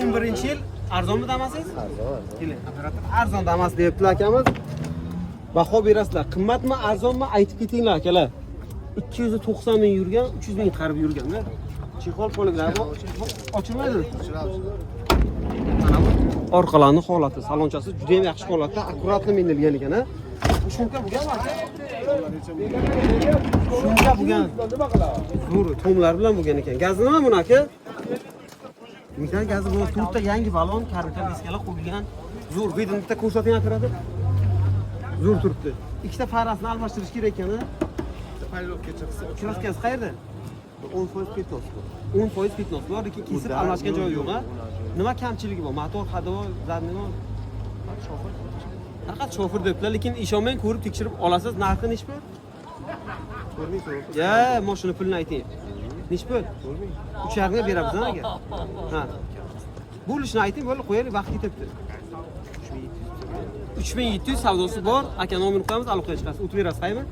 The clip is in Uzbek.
2011-yil arzonmi Damas'ingiz? Arzon. Keling, operator arzon Damas deyaptilar akamiz. Baho berasizlar. Qimmatmi, arzonmi aytib ketinglar akalar. 290 ming yurgan, 300 ming qarib yurganlar. Chexol poliglar bu ochilmaydi. Mana bu orqalarning holati, salonchasi juda ham yaxshi holatda, akkuratli minilgan ekan, ha. Shuncha bo'lgan aka. Shuncha bo'lgan. Zo'r tomlar bilan bo'lgan ekan. Gazi nima buni aka? Metan gazi bu to'rtta yangi balon, karika diskalar qo'yilgan. Zo'r, videoni bitta ko'rsating operator. Zo'r turibdi. Ikkita farasini almashtirish kerak ekan-a. Kiloskasi qayerda? 10% fitnos. 10% fitnos. Bu yerda kesib almashgan joyi yo'q-a? Nima kamchiligi bor? Motor, hadavo, zadnimo. Shofir. Faqat shofir debdilar, lekin ishonmang, ko'rib tekshirib olasiz. Narxi nech pul? 4000. Ya, mashina pulini ayting. Nech pul? 3.5 ga beramiz aka. Ha. Bo'lishini ayting, bo'lib qo'yaylik, vaqt ketibdi. 3700 savdosi bor. Aka nomerini qo'yamiz, aloqaga chiqasiz. O'tib berasiz, qaymi?